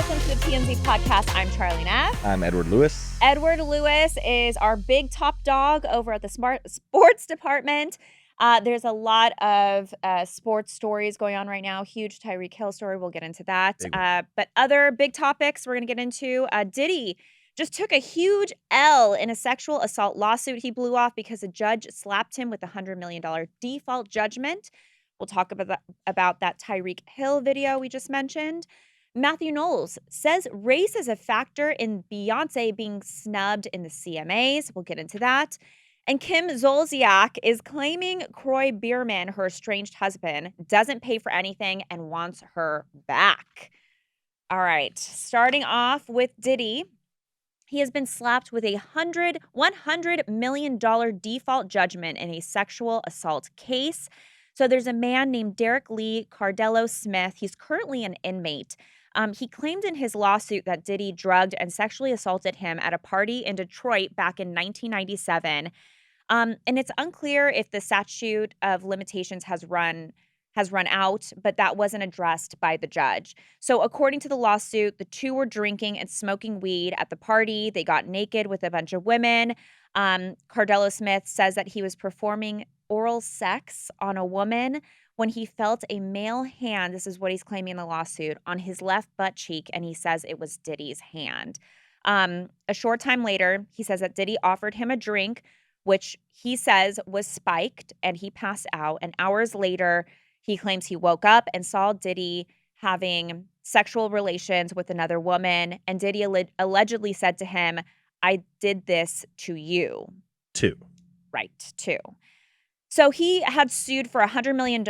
welcome to the TMZ podcast. I'm Charlie Neff. I'm Edward Lewis. Edward Lewis is our big top dog over at the sports department. There's a lot of sports stories going on right now. Huge Tyreek Hill story. We'll get into that. But other big topics we're going to get into. Diddy just took a huge L in a sexual assault lawsuit he blew off because a judge slapped him with a $100 million default judgment. We'll talk about that Tyreek Hill video we just mentioned. Mathew Knowles says race is a factor in Beyonce being snubbed in the CMAs. We'll get into that. And Kim Zolciak is claiming Kroy Biermann, her estranged husband, doesn't pay for anything and wants her back. All right, starting off with Diddy. He has been slapped with a $100 million default judgment in a sexual assault case. So there's a man named Derek Lee Cardello Smith. He's currently an inmate. He claimed in his lawsuit that Diddy drugged and sexually assaulted him at a party in Detroit back in 1997. And it's unclear if the statute of limitations has run out, but that wasn't addressed by the judge. So according to the lawsuit, the two were drinking and smoking weed at the party. They got naked with a bunch of women. Cardello Smith says that he was performing oral sex on a woman when he felt a male hand, this is what he's claiming in the lawsuit, on his left butt cheek, and he says it was Diddy's hand. A short time later, he says that Diddy offered him a drink, which he says was spiked, and he passed out. And hours later, he claims he woke up and saw Diddy having sexual relations with another woman, and Diddy allegedly said to him, "I did this to you." Right, two. So he had sued for $100 million,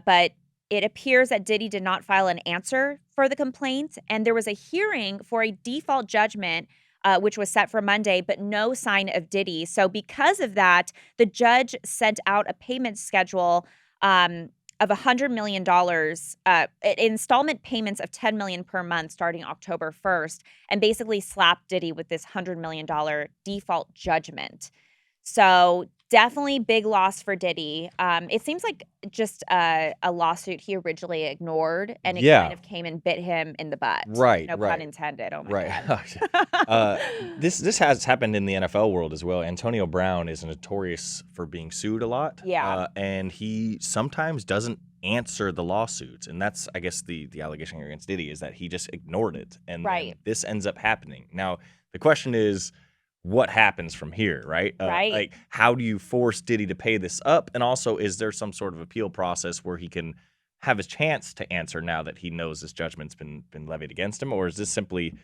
but it appears that Diddy did not file an answer for the complaint, and there was a hearing for a default judgment, which was set for Monday, but no sign of Diddy. So because of that, the judge sent out a payment schedule of $100 million, installment payments of $10 million per month starting October 1st, and basically slapped Diddy with this $100 million default judgment. So definitely big loss for Diddy. It seems like just a lawsuit he originally ignored, and it kind of came and bit him in the butt. Right, no pun intended. Oh my God. This has happened in the NFL world as well. Antonio Brown is notorious for being sued a lot. Yeah. And he sometimes doesn't answer the lawsuits, and that's, I guess, the allegation here against Diddy is that he just ignored it, and this ends up happening. Now, the question is, what happens from here, right? Like, how do you force Diddy to pay this up? And also, is there some sort of appeal process where he can have his chance to answer now that he knows this judgment's been levied against him? Or is this simply,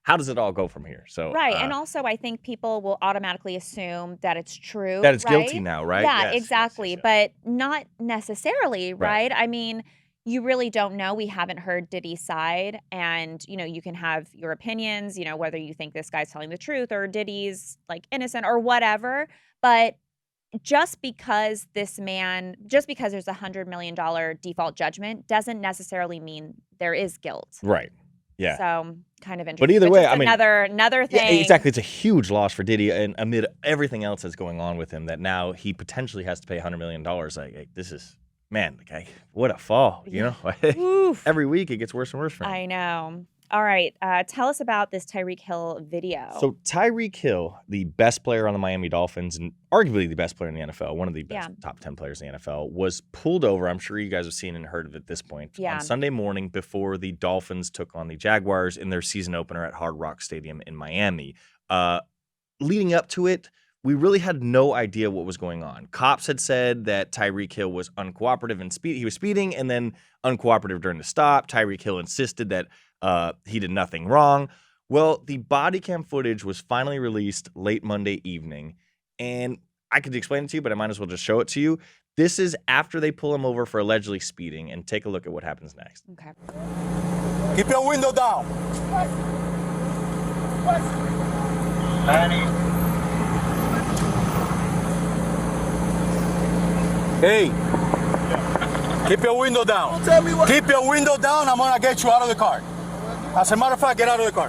how does it all go from here? So and also I think people will automatically assume that it's true. That it's guilty now, right? Yeah, yes, exactly. Yes. But not necessarily, right? I mean, you really don't know. We haven't heard Diddy's side, and you can have your opinions, whether you think this guy's telling the truth or Diddy's like innocent or whatever. But just because there's a $100 million default judgment doesn't necessarily mean there is guilt. Right. Yeah. So kind of interesting. But either way, another thing. Yeah, exactly. It's a huge loss for Diddy, and amid everything else that's going on with him, that now he potentially has to pay $100 million. Like this is. Man, what a fall, Every week it gets worse and worse for him. I know. All right, tell us about this Tyreek Hill video. So Tyreek Hill, the best player on the Miami Dolphins and arguably the best player in the NFL, one of the best top 10 players in the NFL, was pulled over. I'm sure you guys have seen and heard of it at this point. On Sunday morning before the Dolphins took on the Jaguars in their season opener at Hard Rock Stadium in Miami. Leading up to it, we really had no idea what was going on. Cops had said that Tyreek Hill was uncooperative and he was speeding, and then uncooperative during the stop. Tyreek Hill insisted that he did nothing wrong. Well, the body cam footage was finally released late Monday evening, and I could explain it to you, but I might as well just show it to you. This is after they pull him over for allegedly speeding, and take a look at what happens next. Okay. Keep your window down. Danny. Hey, keep your window down. Keep your window down. I'm gonna get you out of the car. As a matter of fact, get out of the car.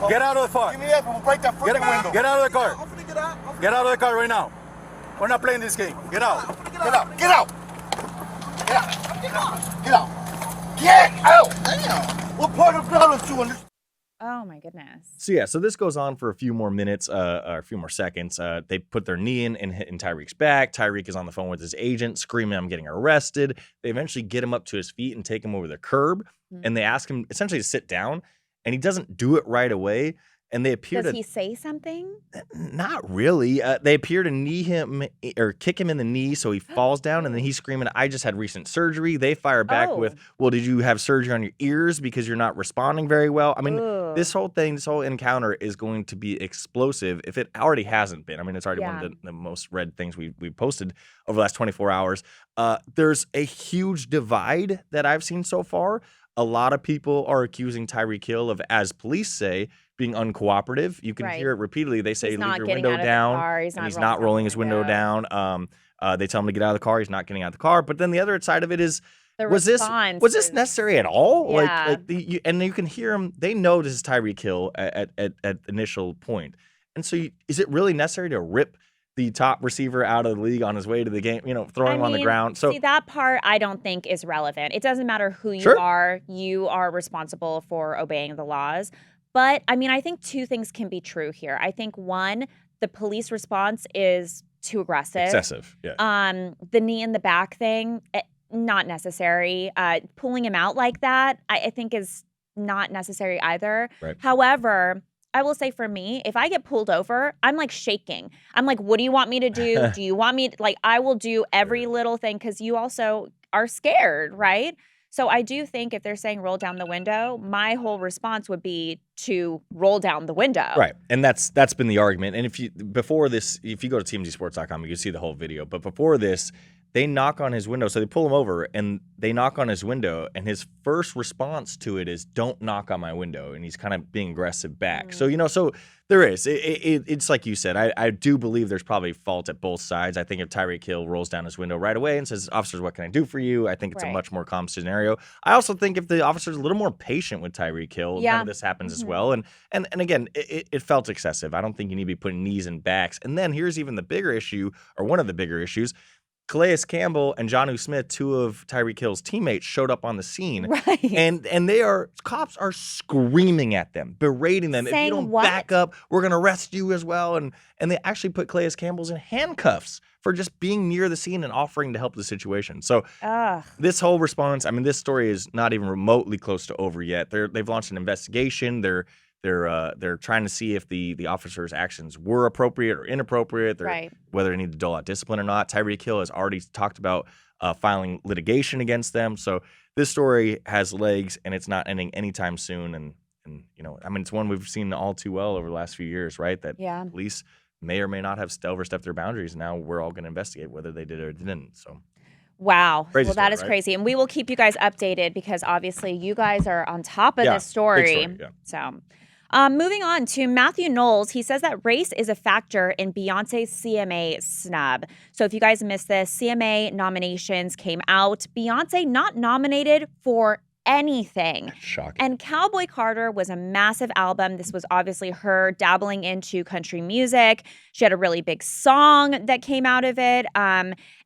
Get out of the car. Get out of the car. Get out of the car right now. We're not playing this game. Get out. Get out. Get out. Get out. Get out. Get out! Damn. What part of Dallas you in? Oh my goodness. So this goes on for a few more minutes, or a few more seconds. They put their knee in Tyreek's back. Tyreek is on the phone with his agent, screaming, "I'm getting arrested." They eventually get him up to his feet and take him over the curb, and they ask him essentially to sit down, and he doesn't do it right away. And they appear Does he say something? Not really. They appear to knee him or kick him in the knee, so he falls down, and then he's screaming, "I just had recent surgery." They fire back with, "Well, did you have surgery on your ears because you're not responding very well?" I mean, this whole encounter is going to be explosive if it already hasn't been. I mean, it's already one of the most read things we've posted over the last 24 hours. There's a huge divide that I've seen so far. A lot of people are accusing Tyreek Hill of, as police say, being uncooperative. You can hear it repeatedly. They say, "Leave your window down," and he's not rolling his window down. They tell him to get out of the car. He's not getting out of the car. But then the other side of it is, was this necessary at all? Yeah. And you can hear him. They know this is Tyreek Hill at initial point. And so is it really necessary to rip the top receiver out of the league on his way to the game, throwing him on the ground? So see, that part I don't think is relevant. It doesn't matter who you are. You are responsible for obeying the laws. But, I mean, I think two things can be true here. I think, one, the police response is too aggressive. Excessive, yeah. The knee in the back thing, not necessary. Pulling him out like that, I think is not necessary either. Right. However, I will say for me, if I get pulled over, I'm like shaking. I'm like, what do you want me to do? Do you want me to, I will do every little thing because you also are scared, right? So I do think if they're saying roll down the window, my whole response would be to roll down the window. Right. And that's been the argument. And if you go to TMZsports.com, you can see the whole video. But before this, they knock on his window. So they pull him over and they knock on his window. And his first response to it is, "Don't knock on my window." And he's kind of being aggressive back. So, so there is. It's like you said. I do believe there's probably fault at both sides. I think if Tyreek Hill rolls down his window right away and says, "Officers, what can I do for you?" I think it's a much more calm scenario. I also think if the officer's a little more patient with Tyreek Hill, none of this happens as well. And again, it felt excessive. I don't think you need to be putting knees and backs. And then here's even the bigger issue, or one of the bigger issues. Calais Campbell and Jonnu Smith, two of Tyreek Hill's teammates, showed up on the scene. Right. And cops are screaming at them, berating them. Saying, "If you don't what? back up, we're going to arrest you as well." And they actually put Calais Campbell's in handcuffs for just being near the scene and offering to help the situation. So this whole response, I mean, this story is not even remotely close to over yet. They've launched an investigation. They're trying to see if the officers' actions were appropriate or inappropriate, whether they need to dole out discipline or not. Tyreek Hill has already talked about filing litigation against them. So this story has legs, and it's not ending anytime soon. And I mean, it's one we've seen all too well over the last few years, right? That police may or may not have overstepped their boundaries. Now we're all going to investigate whether they did or didn't. So. Wow. Crazy well, that story, is right? crazy. And we will keep you guys updated because obviously you guys are on top of this story. Big story. So moving on to Mathew Knowles. He says that race is a factor in Beyonce's CMA snub. So if you guys missed this, CMA nominations came out. Beyonce not nominated for anything. Shocking. And Cowboy Carter was a massive album. This was obviously her dabbling into country music. She had a really big song that came out of it.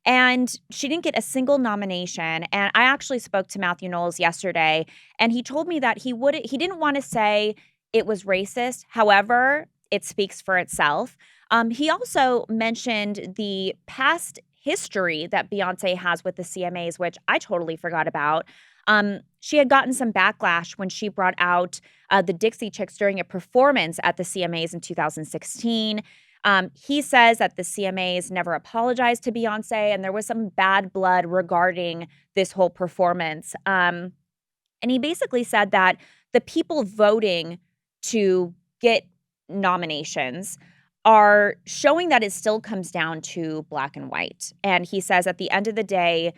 And she didn't get a single nomination. And I actually spoke to Mathew Knowles yesterday, and he told me that he didn't want to say it was racist. However, it speaks for itself. He also mentioned the past history that Beyonce has with the CMAs, which I totally forgot about. She had gotten some backlash when she brought out the Dixie Chicks during a performance at the CMAs in 2016. He says that the CMAs never apologized to Beyonce, and there was some bad blood regarding this whole performance. And he basically said that the people voting to get nominations are showing that it still comes down to black and white. And he says at the end of the day,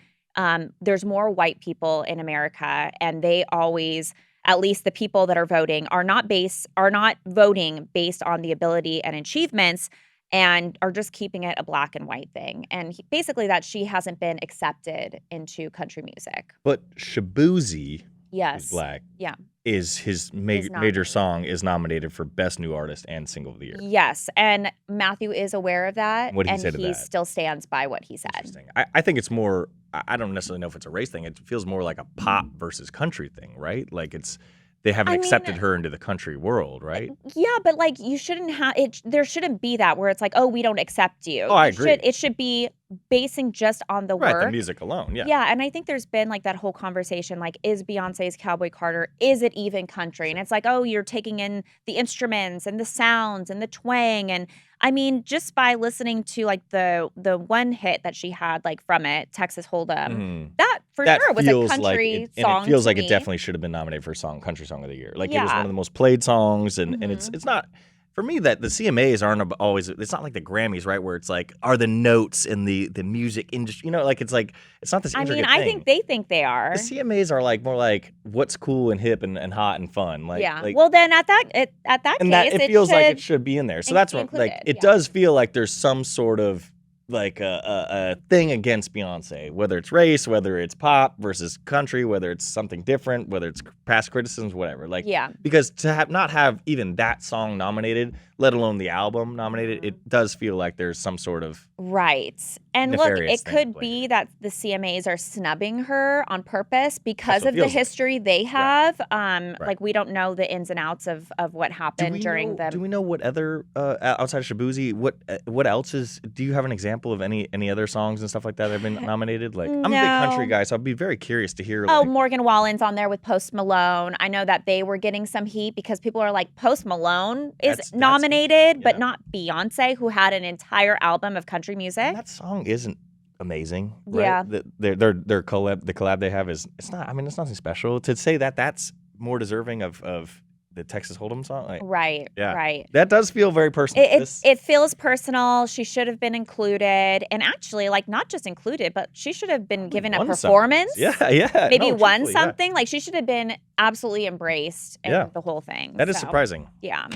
there's more white people in America, and they always, at least the people that are voting, are not voting based on the ability and achievements, and are just keeping it a black and white thing. And basically that she hasn't been accepted into country music. But Shaboozey who's black, Yeah. is his major song is nominated for Best New Artist and Single of the Year. Yes, and Mathew is aware of that. What did he say to that? He still stands by what he said. Interesting. I think it's more, I don't necessarily know if it's a race thing. It feels more like a pop versus country thing, right? Like they haven't accepted her into the country world, right? Yeah, but like you shouldn't have it. There shouldn't be that where it's like, oh, we don't accept you. Oh, I agree. It should be basing just on the work. The music alone, yeah. Yeah, and I think there's been like that whole conversation, like, is Beyonce's Cowboy Carter, is it even country? And it's like, oh, you're taking in the instruments and the sounds and the twang. And I mean, just by listening to like the one hit that she had like from it, Texas Hold'em, that for sure was a country song. And it feels like it definitely should have been nominated for Country Song of the Year. Like it was one of the most played songs, and it's not. For me, that the CMAs aren't always. It's not like the Grammys, right? Where it's like, are the notes in the music industry? You know, like it's not this. I mean, I think they think they are. The CMAs are like more like what's cool and hip and hot and fun. Like, yeah. Well, then at that case, it feels like it should be in there. So that's what it does feel like. There's some sort of like a thing against Beyonce, whether it's race, whether it's pop versus country, whether it's something different, whether it's past criticisms, whatever. Like, because to not have even that song nominated, let alone the album nominated, it does feel like there's some sort of And look, it could be that the CMAs are snubbing her on purpose because of the history they have. Like we don't know the ins and outs of what happened during the. Do we know what other outside of Shabuzi? What else is? Do you have an example of any other songs and stuff like that have been nominated? Like I'm a big country guy, so I'd be very curious to hear. Oh, Morgan Wallen's on there with Post Malone. I know that they were getting some heat because people are like, Post Malone is nominated, but not Beyonce, who had an entire album of country music. And that song isn't amazing, right? Yeah. Their collab they have it's not. I mean, it's nothing special. To say that that's more deserving of the Texas Hold'em song, like, right? That does feel very personal. It feels personal. She should have been included, and actually, like not just included, but she should have been given a performance. Yeah. Maybe won something. Like she should have been absolutely embraced in the whole thing. That is surprising. Yeah.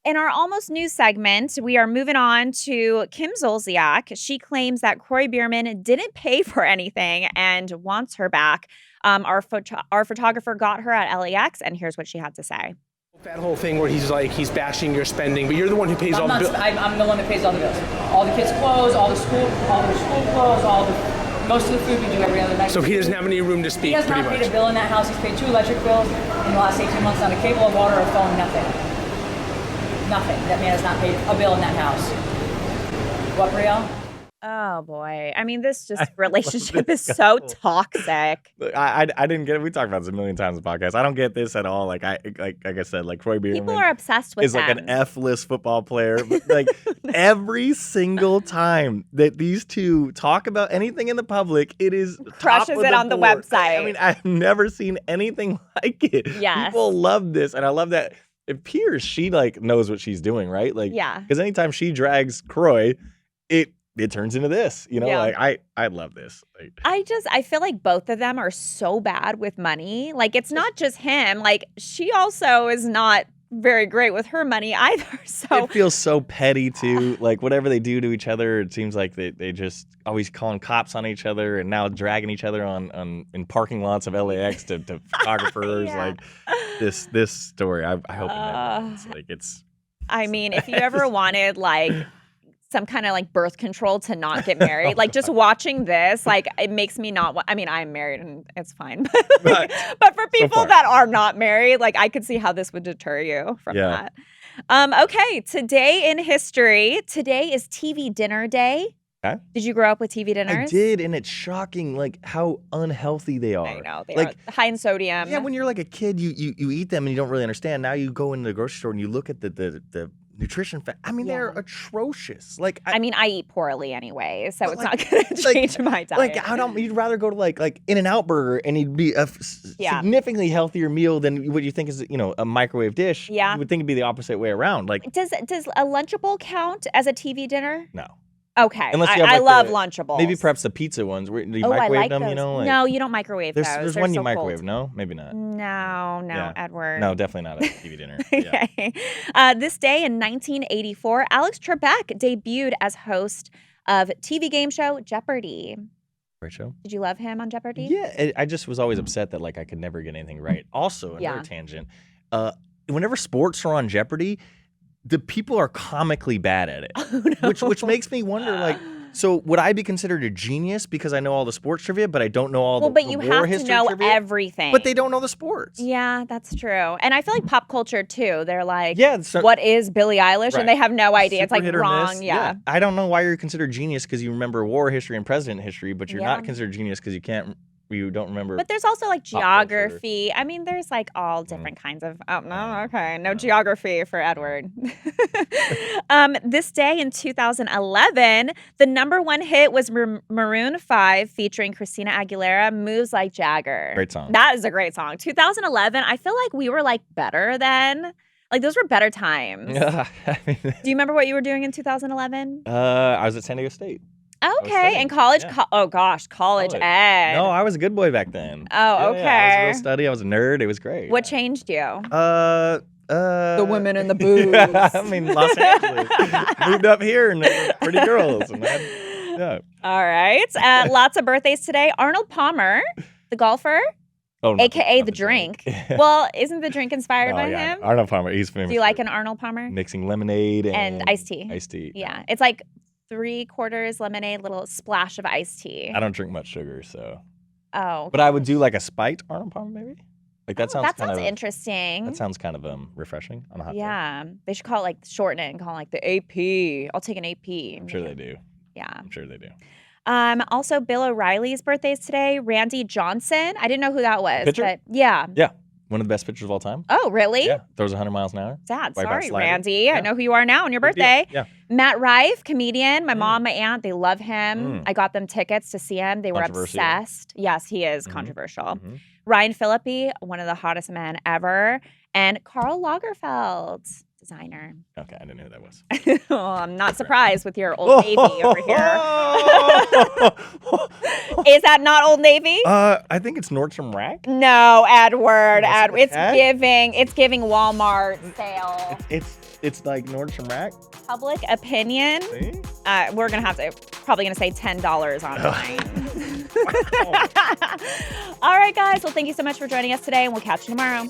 In our Almost News segment, we are moving on to Kim Zolciak. She claims that Kroy Biermann didn't pay for anything and wants her back. Our photographer got her at LAX, and here's what she had to say. That whole thing where he's bashing your spending, but you're the one who pays all the bills. I'm the one that pays all the bills. All the kids' clothes, all their school clothes, most of the food we do every other night. So he doesn't have any room to speak. He has not paid a bill in that house. He's paid 2 electric bills in the last 18 months, not a cable, a water, or phone, nothing. Nothing. That man has not paid a bill in that house. What, Brielle? Oh boy. I mean, this relationship is so toxic. I didn't get it. We talked about this a million times in the podcast. I don't get this at all. Like I said, like Kroy Biermann. People are obsessed with is like an F-list football player. But like every single time that these two talk about anything in the public, it is crushes it on the website. I mean, I've never seen anything like it. Yes. People love this, and I love that. It appears she like knows what she's doing, right? Like, because anytime she drags Kroy, it turns into this, you know. Like I love this. Like, I feel like both of them are so bad with money. Like it's not just him. Like she also is not very great with her money either. So it feels so petty too. Like whatever they do to each other, it seems like they just always calling cops on each other and now dragging each other on in parking lots of LAX to photographers. Like this story. I hope it never happens. Like it's. I mean, if you ever wanted like some kind of like birth control to not get married, like just watching this, like it makes me not. I mean, I'm married and it's fine, but for people that are not married, like I could see how this would deter you from that. Okay, today in history. Today is TV dinner day. Okay. Did you grow up with TV dinners? I did, and it's shocking, like how unhealthy they are. I know they are high in sodium. Yeah, when you're like a kid, you eat them and you don't really understand. Now you go into the grocery store and you look at the nutrition fat. I mean, they're atrocious. Like, I mean, I eat poorly anyway, so it's not going to change my diet. Like, you'd rather go to like In-N-Out Burger and it'd be a significantly healthier meal than what you think is, a microwave dish. Yeah, you would think it'd be the opposite way around. Like, does a Lunchable count as a TV dinner? No. Okay, unless you have, I love Lunchables. Maybe perhaps the pizza ones. Do you microwave them? Those. You know, no, you don't microwave those. There's one you microwave. No, maybe not. No, Edward. No, definitely not a TV dinner. Okay. This day in 1984, Alex Trebek debuted as host of TV game show Jeopardy. Great show. Did you love him on Jeopardy? Yeah, I just was always upset that like I could never get anything right. Also, another tangent. Whenever sports are on Jeopardy, the people are comically bad at it, which makes me wonder like. So would I be considered a genius because I know all the sports trivia, but I don't know all the war history trivia? Well, but you have to know everything. But they don't know the sports. Yeah, that's true. And I feel like pop culture too. They're like, so, what is Billie Eilish? Right. And they have no idea. Super it's like wrong. Yeah. I don't know why you're considered genius because you remember war history and president history, but you're not considered genius because you don't remember. But there's also like geography. I mean, there's like all different kinds of. Oh no, okay, no geography for Edward. This day in 2011, the #1 hit was Maroon 5 featuring Christina Aguilera, "Moves Like Jagger." Great song. That is a great song. 2011. I feel like we were like better then. Like those were better times. Yeah. Do you remember what you were doing in 2011? I was at San Diego State. Okay, in college? Yeah. Oh gosh, college ed. No, I was a good boy back then. Oh, okay. Yeah, I was a real study. I was a nerd. It was great. What changed you? The women in the booze. I mean, Los Angeles. Moved up here and there were pretty girls. And All right. Lots of birthdays today. Arnold Palmer, the golfer. Oh, AKA the drink. Well, isn't the drink inspired by him? Arnold Palmer. He's famous. Do you like an Arnold Palmer? Mixing lemonade and iced tea. Iced tea. Yeah. It's like 3/4 lemonade, little splash of iced tea. I don't drink much sugar, so. Oh. But I would do like a spiked Arnold Palmer, maybe. Like that sounds. That sounds interesting. That sounds kind of refreshing on a hot day. Yeah, they should call it like shorten it and call it like the AP. I'll take an AP. I'm sure they do. Yeah, I'm sure they do. Also, Bill O'Reilly's birthday's today. Randy Johnson. I didn't know who that was. Pitcher? But yeah. Yeah. One of the best pitchers of all time. Oh, really? Yeah. Throws 100 miles an hour. Sad. Right, Sorry, Randy. I know who you are now on your birthday. Yeah. Matt Rife, comedian. My mom, my aunt, they love him. I got them tickets to see him. They were obsessed. Yes, he is controversial. Ryan Phillippe, one of the hottest men ever. And Karl Lagerfeld, designer. Okay, I didn't know who that was. Well, I'm not surprised with your Old Navy over here. Is that not Old Navy? I think it's Nordstrom Rack. No, Edward. It's giving Walmart sale. It's like Nordstrom Rack. Public opinion. See? We're probably gonna say $10 online. All right, guys. Well, thank you so much for joining us today, and we'll catch you tomorrow.